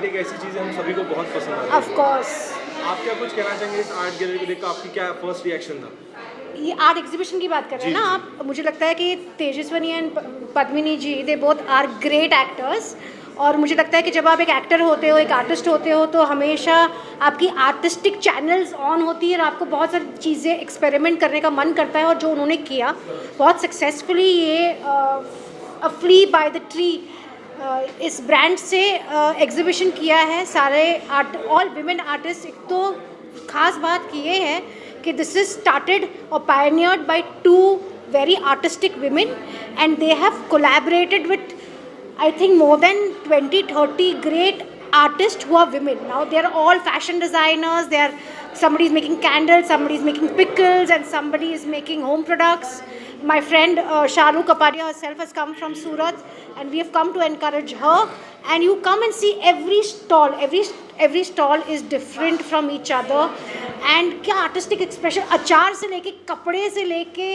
Art एक ऐसी चीज़ है हम सभी को बहुत पसंद है। Of course. आप क्या कुछ कहना चाहेंगे इस आर्ट गैलरी को देखकर, आपकी क्या फर्स्ट रिएक्शन था? ये आर्ट एग्जीबिशन की बात कर रहे हैं जी, ना जी। आप? मुझे लगता है कि Tejaswini and Padmini ji, they both are great actors. और मुझे लगता है कि जब आप एक एक्टर होते हो, एक आर्टिस्ट होते हो, तो हमेशा आपकी आर्टिस्टिक चैनल्स ऑन होती है और आपको बहुत सारी चीज़ें एक्सपेरिमेंट करने का मन करता है। और जो उन्होंने किया बहुत सक्सेसफुली, ये अ फ्ली बाय द ट्री इस ब्रांड से एग्जीबिशन किया है। सारे आर्ट, ऑल विमेन आर्टिस्ट। एक तो खास बात की ये है कि दिस इज स्टार्टेड और pioneered by two very artistic women, and they have collaborated with, I think, more than 20-30 great artists who are women. Now they are all fashion designers. Somebody is making candles, somebody is making pickles, and somebody is making home products. My friend Shahrukh Kapadia herself has come from Surat, and we have come to encourage her. And you come and see every stall. Every stall is different from each other. And क्या artistic expression, अचार से लेके, कपड़े से लेके,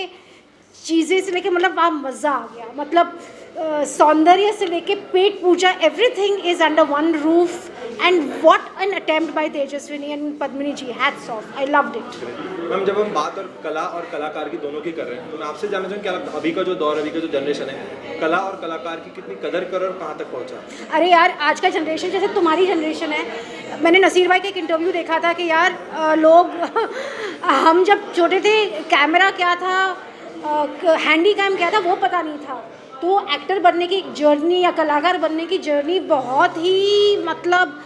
चीज़ें से लेके, मतलब वहाँ मज़ा आ गया। मतलब सौंदर्य से लेके पेट पूजा, everything is under one roof. And what an attempt by Tejaswini and Padmini ji, hats off, I loved it. Ma'am, जब हम बात और कला और कलाकार की दोनों की कर रहे हैं, तो मैं आपसे जानना चाहूँ क्या लगता है अभी का जो दौर, अभी का जो जनरेशन है, कला और कलाकार की कितनी कदर कर और कहाँ तक पहुँचा? अरे यार, आज का जनरेशन जैसे तुम्हारी जनरेशन है, मैंने नसीर भाई का एक इंटरव्यू देखा था कि यार लोग हम जब छोटे थे, कैमरा क्या था, हैंडी कैम क्या था, वो पता नहीं था। तो एक्टर बनने की जर्नी या कलाकार बनने की जर्नी बहुत ही, मतलब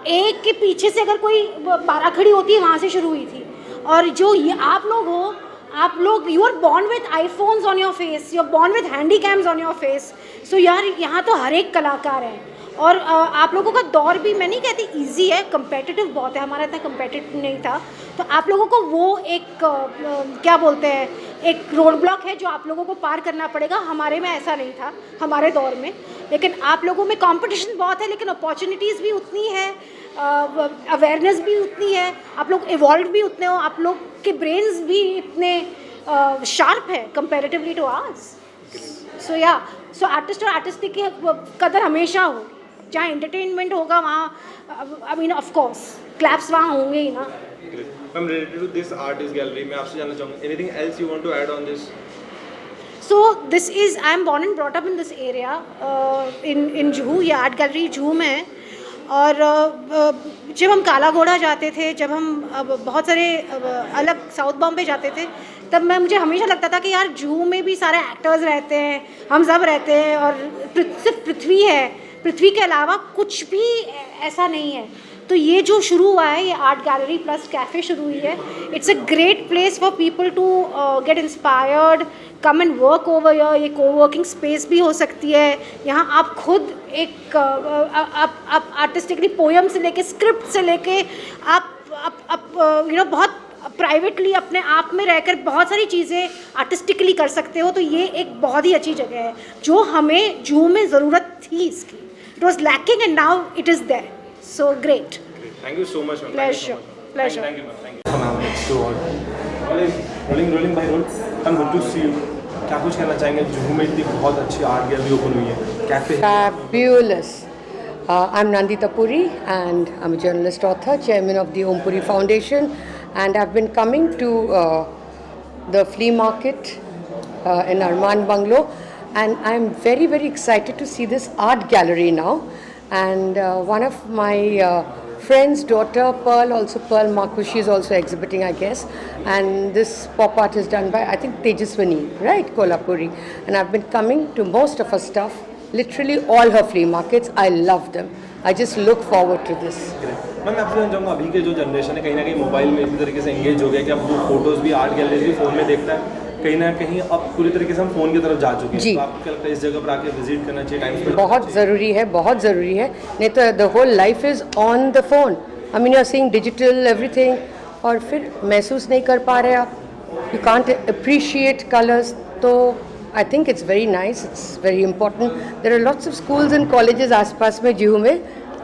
एक के पीछे से अगर कोई बारह खड़ी होती है, वहाँ से शुरू हुई थी। और जो ये आप लोग हो, आप लोग, you are born with iPhones on your face, you are born with handy cams on your face. So यार, यहाँ तो हर एक कलाकार है। और आप लोगों का दौर भी, मैं नहीं कहती ईजी है, कम्पेटिटिव बहुत है, हमारा इतना कम्पेटिटिव नहीं था। तो आप लोगों को वो एक क्या बोलते हैं, एक रोड ब्लॉक है जो आप लोगों को पार करना पड़ेगा। हमारे में ऐसा नहीं था, हमारे दौर में। लेकिन आप लोगों में कंपटीशन बहुत है, लेकिन अपॉर्चुनिटीज़ भी उतनी है, अवेयरनेस भी उतनी है, आप लोग इवॉल्व भी उतने हो, आप लोग के ब्रेन्स भी इतने शार्प है कंपेरेटिवली टू आवर्स। सो या, सो आर्टिस्ट और आर्टिस्टिक की कदर हमेशा होगी। जहाँ एंटरटेनमेंट होगा वहाँ, I mean of course claps वहाँ होंगे ही ना। Ma'am, related to this artist gallery, मैं आपसे जानना चाहूँगा, anything else you want to add on this? So this is, I am born and brought up in this area, in Juhu. ये art gallery Juhu में है। और जब हम काला घोड़ा जाते थे, जब हम बहुत सारे अलग साउथ बॉम्बे जाते थे, तब मुझे हमेशा लगता था कि यार जुहू में भी सारे एक्टर्स रहते हैं, हम सब रहते हैं, और सिर्फ पृथ्वी है, पृथ्वी के अलावा कुछ भी ऐसा नहीं है। तो ये जो शुरू हुआ है, ये आर्ट गैलरी प्लस कैफ़े शुरू हुई है। It's a great place for people to get inspired, come and work over here. ये कोवर्किंग स्पेस भी हो सकती है। यहाँ आप खुद एक आप आर्टिस्टिकली पोयम से लेके, स्क्रिप्ट से लेके, आप यू नो बहुत प्राइवेटली अपने आप में रहकर बहुत सारी चीज़ें आर्टिस्टिकली कर सकते हो। तो ये एक बहुत ही अच्छी जगह है जो हमें जुहू में ज़रूरत थी इसकी। It was lacking and now it is there. So great. Thank you so much, ma'am. Pleasure. Pleasure. Thank you, ma'am. Thank you. Ma'am, next to all. Rolling by roll. I'm good to see you. क्या कुछ कहना चाहेंगे? जुहू में इतनी बहुत अच्छी art gallery open हुई है, cafe. Fabulous. I'm Nandita Puri, and I'm a journalist author, chairman of the Om Puri Foundation, and I've been coming to the flea market in Arman Bungalow, and I'm very, very excited to see this art gallery now. And one of my friend's daughter, Pearl Marcus, she's also exhibiting, I guess. And this pop art is done by, I think, Tejaswini, right? Kolhapuri. And I've been coming to most of her stuff, literally all her flea markets. I love them. I just look forward to this. मैं आपसे जानना चाहूँगा, अभी के जो generation है कहीं ना कहीं मोबाइल में इसी तरीके से एंगेज हो गया कि अब वो फोटोज़ भी आर्ट गैलरी भी फ़ोन में देखता है, कहीं ना कहीं अब पूरी तरीके से हम फ़ोन की तरफ जा चुके हैं। तो आपको क्या लगता है इस जगह पर आके विजिट करना चाहिए, टाइम स्पेंड? बहुत ज़रूरी है, बहुत ज़रूरी है। नहीं तो the whole life is on the phone. I mean, you are seeing digital everything, और फिर महसूस नहीं कर पा रहे आप, यू कांट अप्रिशिएट कलर्स। तो I think it's very nice, it's very important. There are lots of schools and colleges आसपास में जुहू में,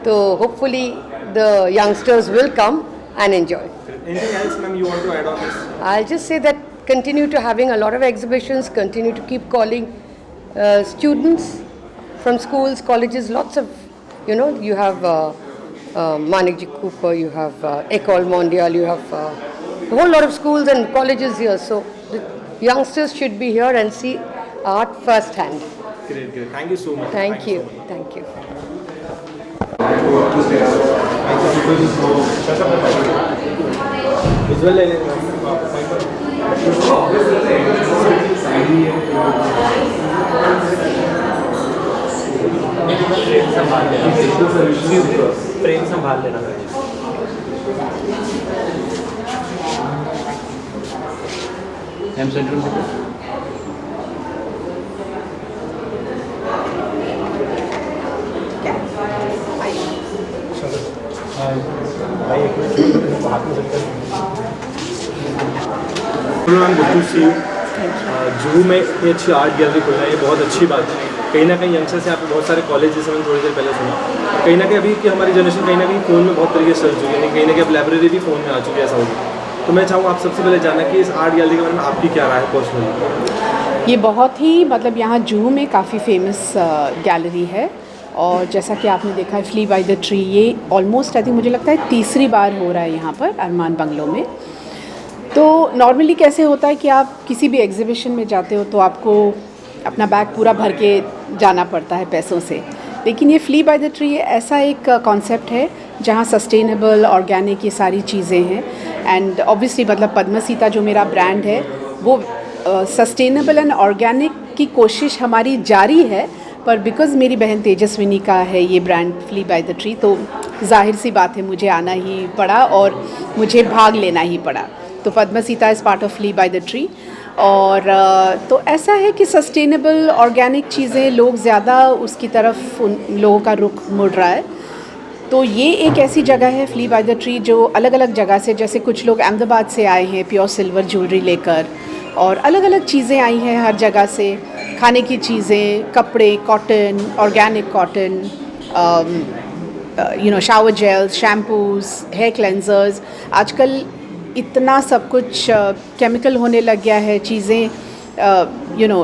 तो hopefully the youngsters will come and enjoy. Anything else, ma'am, you want to add on this? I'll just say that continue to having a lot of exhibitions, continue to keep calling students from schools, colleges, lots of, you have Manikji Cooper, you have Ecole Mondiale, you have a whole lot of schools and colleges here. So the youngsters should be here and see art firsthand. Great, great. Thank you so much. Thank you. So much. Thank you. Visual ले लेंगे प्रेम संभाल लेना M central ma'am good to see you. Juhu में इतनी अच्छी art gallery खुलना है, ये बहुत अच्छी बात है। कहीं ना कहीं यंगस्टर्स यहाँ पे बहुत सारे कॉलेज, जैसे मैंने थोड़ी देर पहले सुना, कहीं ना कहीं अभी की हमारी जनरेशन कहीं ना कहीं फ़ोन में बहुत तरीके से चल चुकी है, कहीं ना कहीं अब लाइब्रेरी भी फ़ोन में आ चुकी है, ऐसा होगी। तो मैं चाहूँगा आप सबसे पहले जानना कि इस आर्ट गैलरी के बारे में आपकी क्या राय है पर्सनली। ये बहुत ही मतलब यहाँ जुहू में काफ़ी फेमस गैलरी है, और जैसा कि आपने देखा है फ्ली बाय द ट्री, ये ऑलमोस्ट आई थिंक मुझे लगता है तीसरी बार हो रहा है यहाँ पर अरमान बंगलो में। तो नॉर्मली कैसे होता है कि आप किसी भी एग्जीबिशन में जाते हो तो आपको अपना बैग पूरा भर के जाना पड़ता है पैसों से, लेकिन ये फ्ली बाय द ट्री ऐसा एक कॉन्सेप्ट है जहाँ सस्टेनेबल ऑर्गेनिक ये सारी चीज़ें हैं। एंड ऑब्वियसली मतलब पद्मसीता जो मेरा ब्रांड है वो सस्टेनेबल एंड ऑर्गेनिक की कोशिश हमारी जारी है, पर बिकॉज़ मेरी बहन तेजस्विनी का है ये brand Flea by the Tree, तो जाहिर सी बात है मुझे आना ही पड़ा और मुझे भाग लेना ही पड़ा। तो Padmaseeta is part of flea by the tree. और तो ऐसा है कि सस्टेनेबल ऑर्गेनिक चीज़ें लोग ज़्यादा उसकी तरफ उन लोगों का रुख मुड़ रहा है। तो ये एक ऐसी जगह है फ्ली बाय द ट्री जो अलग अलग जगह से, जैसे कुछ लोग अहमदाबाद से आए हैं प्योर सिल्वर ज्वेलरी लेकर, और अलग अलग चीज़ें आई हैं हर जगह से, खाने की चीज़ें, कपड़े, cotton, organic cotton, shower gels, shampoos, hair cleansers. आजकल इतना सब कुछ केमिकल होने लग गया है, चीज़ें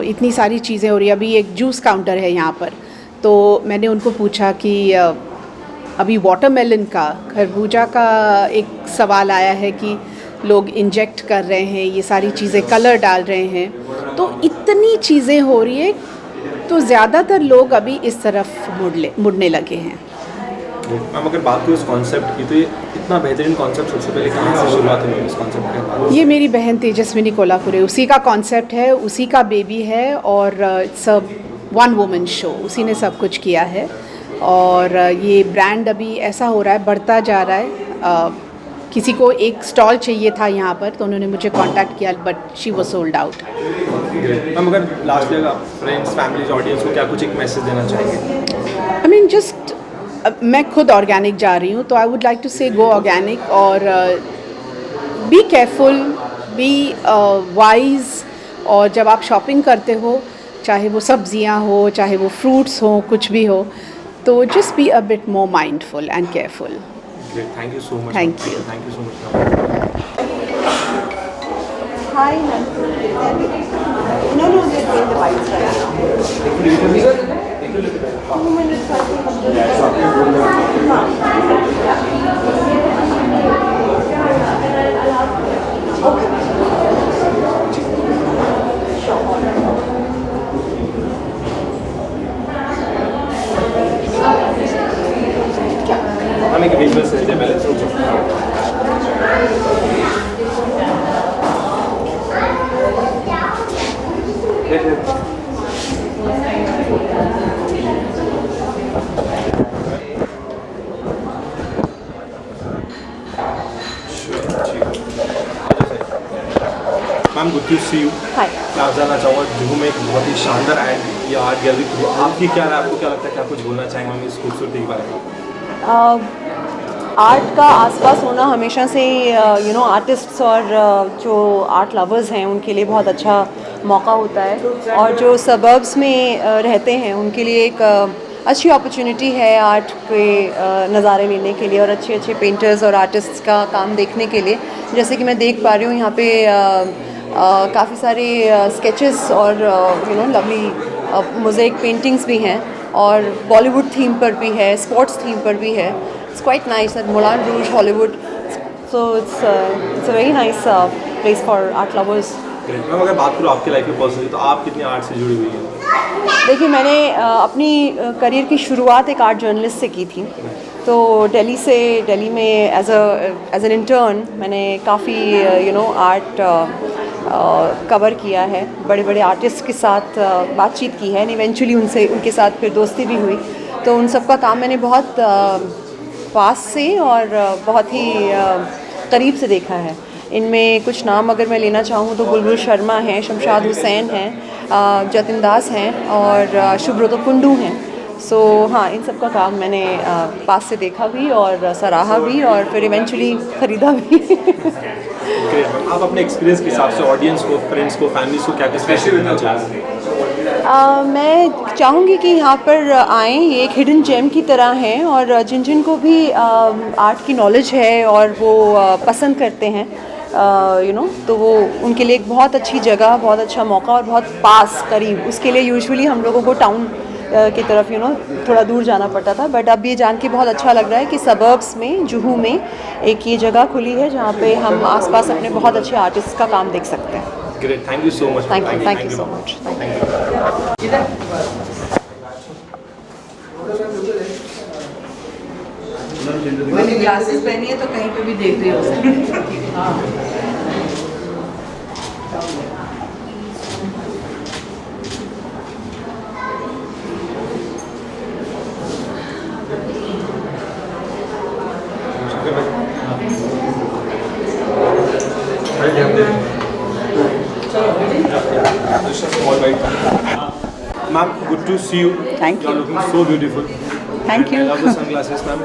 इतनी सारी चीज़ें हो रही है। अभी एक जूस काउंटर है यहाँ पर, तो मैंने उनको पूछा कि अभी वाटरमेलन का, खरबूजा का एक सवाल आया है कि लोग इंजेक्ट कर रहे हैं, ये सारी चीज़ें कलर डाल रहे हैं, तो इतनी चीज़ें हो रही है, तो ज़्यादातर लोग अभी इस तरफ मुड़ने लगे हैं। मैम अगर बात करूँ इस कॉन्सेप्ट की, तो ये इतना बेहतरीन कॉन्सेप्ट सबसे पहले कहाँ से शुरुआत हुई इस कॉन्सेप्ट के बाद? ये मेरी बहन तेजस्विनी कोल्हापुरे, उसी का कॉन्सेप्ट है, उसी का बेबी है, और सब वन वुमन शो, उसी ने सब कुछ किया है। और ये ब्रांड अभी ऐसा हो रहा है, बढ़ता जा रहा है। किसी को एक स्टॉल चाहिए था यहाँ पर, तो उन्होंने मुझे कांटेक्ट किया, but she was sold out. Ma'am अगर लास्ट में आप फ्रेंड्स, फैमिलीज, ऑडियंस को क्या कुछ एक मैसेज देना चाहेंगे? आई मीन जस्ट मैं खुद ऑर्गेनिक जा रही हूँ, तो आई वुड लाइक टू से गो ऑर्गेनिक, और बी केयरफुल, बी वाइज। और जब आप शॉपिंग करते हो, चाहे वो सब्जियाँ हो, चाहे वो फ्रूट्स हो, कुछ भी हो, तो just be a bit more mindful and careful. Thank you so much. Thank you. Thank you so much. Hi, no, they're doing the bites right now. 2 minutes, I think. हम एक विजुअल से पहले ma'am good to see you. Hi. मैं आप जानना चाहूँगा, जुहू में एक बहुत ही शानदार एंड ये आर्ट गैलरी खुली, आपकी क्या राय, आपको क्या लगता है, क्या कुछ बोलना चाहेंगे मैम इस खूबसूरती के बारे में? आर्ट का आसपास होना हमेशा से आर्टिस्ट्स और जो आर्ट लवर्स हैं उनके लिए बहुत अच्छा मौका होता है, और जो सबर्ब्स में रहते हैं उनके लिए एक अच्छी अपॉर्चुनिटी है आर्ट के नज़ारे लेने के लिए, और अच्छे अच्छे पेंटर्स और आर्टिस्ट्स का काम देखने के लिए। जैसे कि मैं देख पा रही हूँ यहाँ पे काफ़ी सारे स्केचेस और लवली मोज़ेक पेंटिंग्स भी हैं, और बॉलीवुड थीम पर भी है, स्पोर्ट्स थीम पर भी है। it's quite nice at Moulin Rouge, Hollywood. So it's a very nice place for art lovers. Ma'am अगर बात करूँ आपकी लाइफ में पर्सनली, तो आप कितनी आर्ट से जुड़ी हुई हैं? देखिए, मैंने अपनी करियर की शुरुआत एक आर्ट जर्नलिस्ट से की थी। तो दिल्ली में एज एन इंटर्न मैंने काफ़ी आर्ट कवर किया है, बड़े बड़े आर्टिस्ट के साथ बातचीत की है, इवेंचुअली उनके साथ फिर दोस्ती भी हुई। तो उन सब का काम मैंने बहुत पास से और बहुत ही करीब से देखा है। इनमें कुछ नाम अगर मैं लेना चाहूँ तो बुलबुल शर्मा हैं, शमशाद हुसैन हैं, जतिन दास हैं और शुभ्रतो कुंडू हैं। सो हाँ, इन सब का काम मैंने पास से देखा भी और सराहा भी और फिर इवेंचुअली ख़रीदा भी। आप अपने एक्सपीरियंस के हिसाब से ऑडियंस को, फ्रेंड्स को, फैमिलीज को क्या स्पेशल देना चाहेंगे? मैं चाहूँगी कि यहाँ पर आएँ, ये एक हिडन जेम की तरह हैं और जिन को भी आर्ट की नॉलेज है और वो पसंद करते हैं तो वो उनके लिए एक बहुत अच्छी जगह, बहुत अच्छा मौका और बहुत पास करीब। उसके लिए यूजुअली हम लोगों को टाउन की तरफ थोड़ा दूर जाना पड़ता था, बट अब ये जान के बहुत अच्छा लग रहा है कि सबर्ब्स में, जुहू में एक ये जगह खुली है जहाँ पे हम आसपास अपने बहुत अच्छे आर्टिस्ट का काम देख सकते हैं। Great, thank you so much. Thank you so much. मैंने ग्लासेस पहनी है तो कहीं पे भी देख रही हो। Ma'am, good to see you. Thank you. You're looking so beautiful. Thank you. I love the sunglasses, ma'am.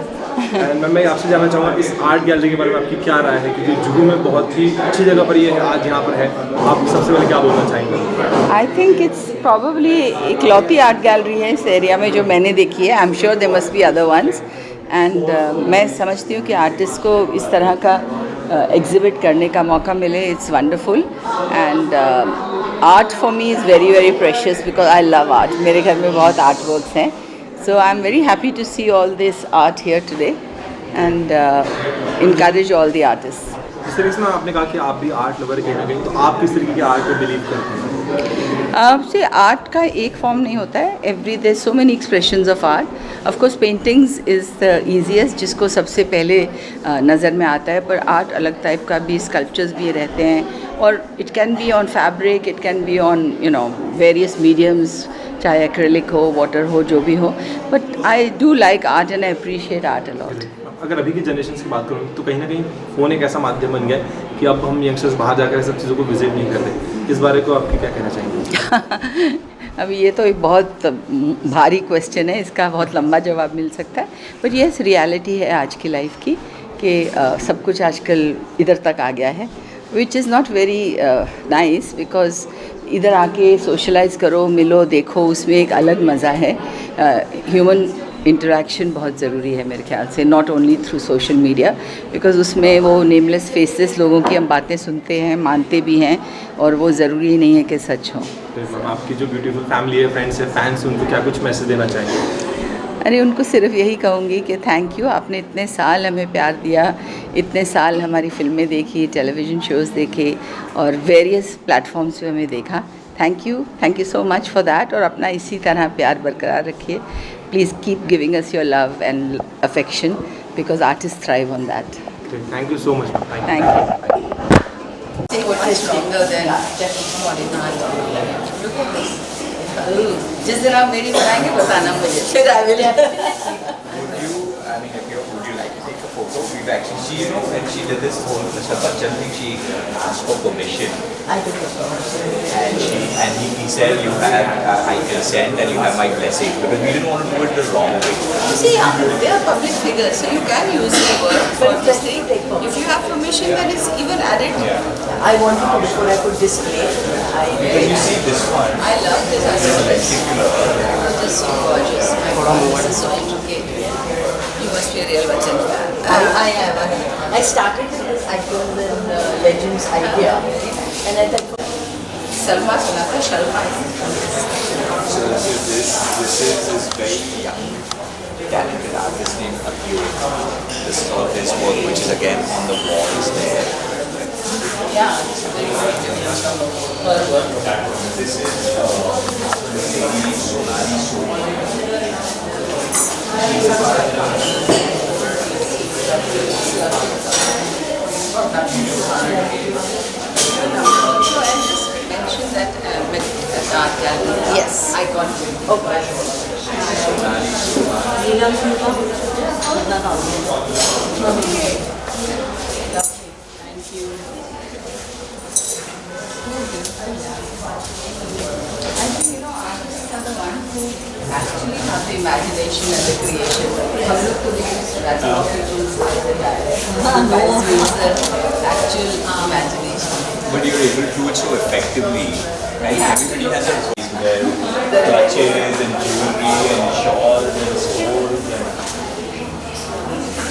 And ma'am मैं आपसे जानना चाहूँगा इस आर्ट गैलरी के बारे में आपकी क्या राय है, क्योंकि जुहू में बहुत ही अच्छी जगह पर ये है, आज यहाँ पर है, आप सबसे पहले क्या बोलना चाहेंगे? आई थिंक इट्स प्रॉबली इकलौती आर्ट गैलरी है इस एरिया में जो मैंने देखी है। I am sure there must be other ones. And मैं समझती हूँ कि आर्टिस्ट को इस तरह का एग्जिबिट करने का मौका मिले, it's wonderful. And art for me is very very precious because I love art. मेरे घर में बहुत आर्ट वर्क्स हैं, so I am very happy to see all this art here today and encourage all the artist. जिस तरीके से आपने कहा कि आप भी आर्ट लवर कहीं ना कहीं, तो आप किस तरीके के आर्ट पे बिलीव करते हैं? से आर्ट का एक फॉर्म नहीं होता है, every there so many expressions of art. Of course paintings is the easiest, जिसको सबसे पहले नज़र में आता है, पर आर्ट अलग टाइप का भी, स्कल्पचर्स भी रहते हैं और it can be on fabric, it can be on various mediums, चाहे एक्रेलिक हो, वाटर हो, जो भी हो। But I do like art and I appreciate art a lot. अगर अभी की जनरेशन की बात करूँ तो कहीं ना कहीं फ़ोन एक ऐसा माध्यम बन गया है कि अब हम यंगस्टर्स बाहर जाकर सब चीज़ों को विजिट नहीं करते। इस बारे को आपकी क्या कहना चाहेंगे? अभी ये तो एक बहुत भारी क्वेश्चन है, इसका बहुत लंबा जवाब मिल सकता है, बट येस रियलिटी है आज की लाइफ की कि सब कुछ आजकल इधर तक आ गया है, which is not very nice, because इधर आके सोशलाइज करो, मिलो, देखो, उसमें एक अलग मज़ा है। ह्यूमन इंटरेक्शन बहुत ज़रूरी है मेरे ख्याल से, not only through social media, because उसमें वो नेमलेस फेसेस लोगों की हम बातें सुनते हैं, मानते भी हैं, और वो ज़रूरी नहीं है कि सच हो। तो आपकी जो ब्यूटीफुल फैमिली है, फ्रेंड्स है, फैंस, उनको क्या कुछ मैसेज देना चाहेंगे? अरे उनको सिर्फ यही कहूँगी कि थैंक यू, आपने इतने साल हमें प्यार दिया, इतने साल हमारी फिल्में देखी, टेलीविज़न शोज़ देखे और वेरियस प्लेटफॉर्म्स पे हमें देखा। Thank you so much for that, और अपना इसी तरह प्यार बरकरार रखिए। Please keep giving us your love and affection because artist thrive on that. Thank you so much. Thank you. जिस दिन आप मेरी बनाएंगे बताना मुझे, फिर I will. We've actually, when she did this whole Mr. Bachchan thing, she asked for permission. I did it. And he said you have, I consent and you have my blessing, because we didn't want to do it the wrong way. You see, they are public figures, so you can use their word for this thing. If you have permission, then it's even added. Yeah. I wanted to, before I could display. Because you see this one. I love this. I saw this. It is so gorgeous. My God, this is so intricate. You must be a real Bachchan fan. I am. I started with this Icons and Legends idea, and I thought, Salma suna tha, Shalma. So this is very young. talented artist named Akio. This is all his work, which is again on the walls there. This is Lady Sonali Sood. Mention that with art gallery. Yes. I got it. Okay. Thank you. I think, artists are the ones who actually have the imagination and the creation. हम लोग तो that's what people say that vice versa, actual imagination. But you're able to do it so effectively, right? Everybody has their clutches and jewelry and shawls and swords and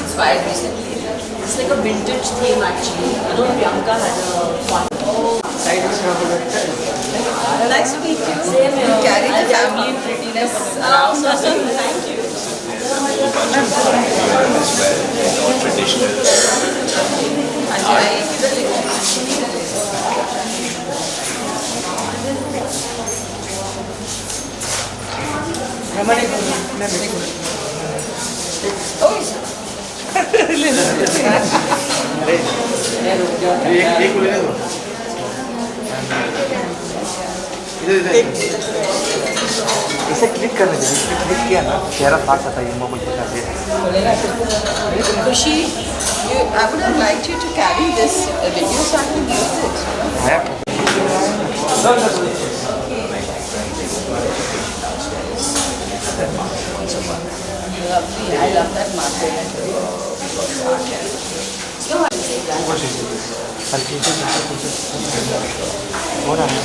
Inspired recently. It's like a vintage theme actually. I know Priyanka had a fun. Nice to meet you. Same here. You carry the family prettiness around. Thank you. a whole bunch of fun here as well, all traditional. इसे click करने दीजिए, इसमें click किया ना चेहरा पास आता है ये मोबाइल के साथ। Kushi, I would have liked you to carry this video so I can use it. Lovely. I love that market. हो रहा है।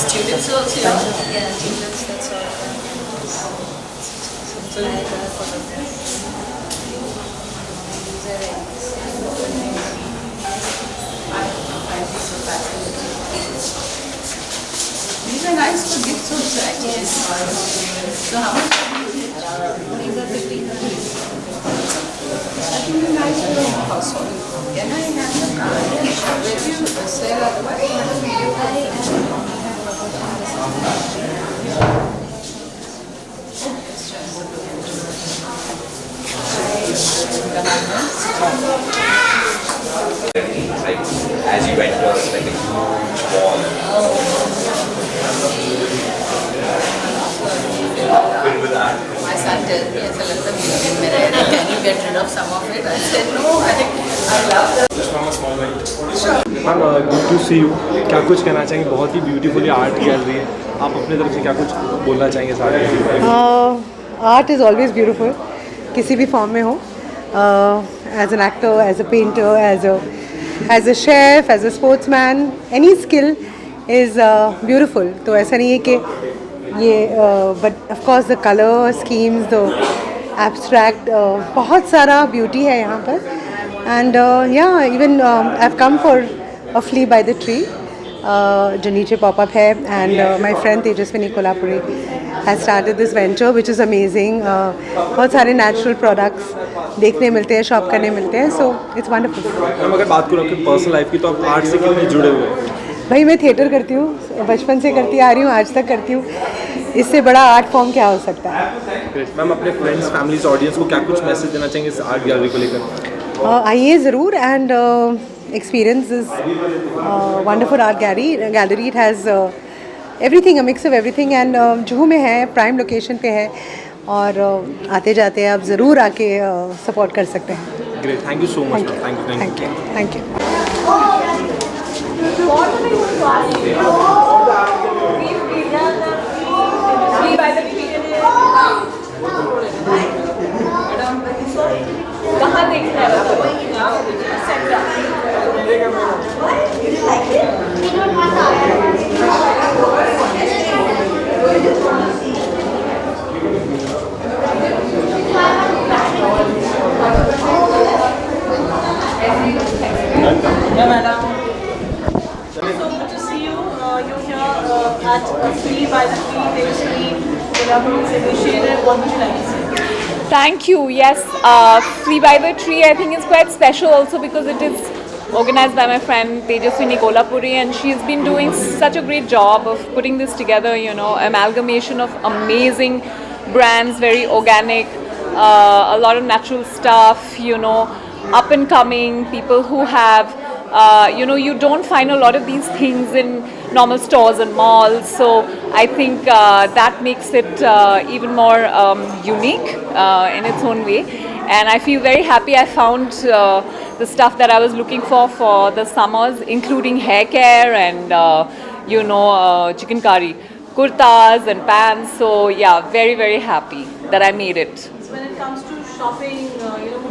Students also. Yeah, students. That's all. These are nice for gifts also actually. So how much? These are 50. That will be nice for household. Can I have the card? Where do you sell Like, as you enter, it's like a huge wall filled with art. My son tells me, "Acha lagta है museum में रहना, can you get rid of some of it?" I said, "No, I love that." Ma'am good to see you. क्या कुछ कहना चाहेंगे? बहुत ही beautifully art gallery है, आप अपने तरफ से क्या कुछ बोलना चाहेंगे सारे? आर्ट इज़ ऑलवेज ब्यूटिफुल, किसी भी फॉर्म में हो, as an actor, as a painter, as a chef, as a sportsman, any skill is beautiful. तो ऐसा नहीं है कि ये but of course the colour schemes, the abstract, बहुत सारा ब्यूटी है यहाँ पर। एंड या even I have come for a flea by the tree जो नीचे पॉपअप है, and my friend Tejaswini Kolhapuri has started this venture which is amazing. बहुत सारे नेचुरल प्रोडक्ट्स देखने मिलते हैं, शॉप करने मिलते हैं, सो इट्स वंडरफुल। मैम अगर बात करूँ आपकी पर्सनल लाइफ की, तो आप आर्ट से कितने जुड़े हुए हैं? भाई मैं थिएटर करती हूँ, बचपन से करती आ रही हूँ, आज तक करती हूँ। इससे बड़ा आर्ट फॉर्म क्या हो सकता है। मैम अपने फ्रेंड्स, फैमिलीज, ऑडियंस को क्या कुछ मैसेज देना चाहेंगे इस आर्ट गैलरी को लेकर? आइए ज़रूर, and experience is wonderful art gallery. It has everything, a mix of everything, and Juhu में है, प्राइम लोकेशन पे है, और आते जाते आप ज़रूर आके सपोर्ट कर सकते हैं। Great, thank you so much. Thank you. कहाँ देखना है So good to see you. You're here Thank you. Yes, Free by the Tree I think is quite special also because it is organized by my friend Tejaswini Kolhapuri, and she's been doing such a great job of putting this together. You know, amalgamation of amazing brands, very organic, a lot of natural stuff. You know, up and coming people who have. You don't find a lot of these things in normal stores and malls, so I think that makes it even more unique in its own way. And I feel very happy I found the stuff that I was looking for the summers, including hair care and chicken curry, kurtas and pants. So yeah, very, very happy that I made it. When it comes to shopping,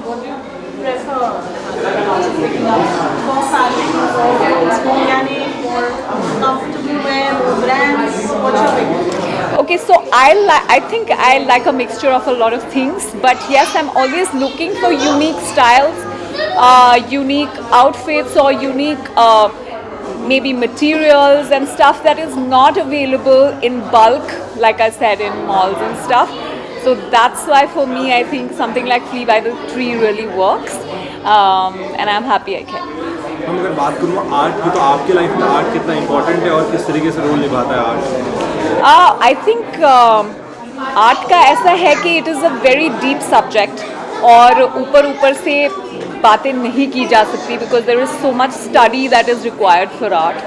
what do you prefer? For fashion, more organic, more comfortable wear, more brands? What's your pick? Okay, so I think I like a mixture of a lot of things, but yes, I'm always looking for unique styles, unique outfits, or unique maybe materials and stuff that is not available in bulk, like I said, in malls and stuff. So that's why for me I think something like Flee by the Tree really works, and I'm happy I can. हम अगर बात करूँ art की, तो आपके life में art कितना important है और किस तरीके से रोल निभाता है आर्ट? आई थिंक आर्ट का ऐसा है कि it is a very deep subject और ऊपर से बातें नहीं की जा सकती because there is so much study that is required for art.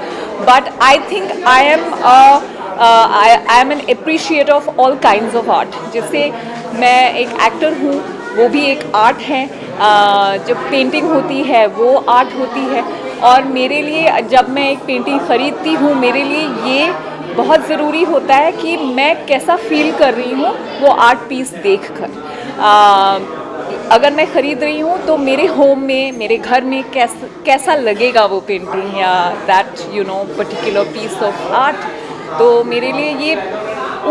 But I think I am an appreciator of all kinds of art. जैसे मैं एक एक्टर हूँ, वो भी एक आर्ट है. जब पेंटिंग होती है वो आर्ट होती है, और मेरे लिए जब मैं एक पेंटिंग ख़रीदती हूँ मेरे लिए ये बहुत ज़रूरी होता है कि मैं कैसा फील कर रही हूँ वो आर्ट पीस देखकर. अगर मैं ख़रीद रही हूँ तो मेरे होम में, मेरे घर में कैसा लगेगा वो पेंटिंग या that particular piece of art. तो मेरे लिए ये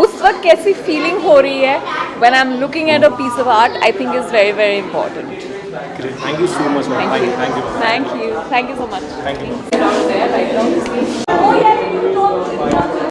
उस वक्त कैसी फीलिंग हो रही है when I'm looking at a piece of art, I think is very, very important. Great. Thank you so much, ma'am. Thank you. Thank you. Thank you so much. Thank you.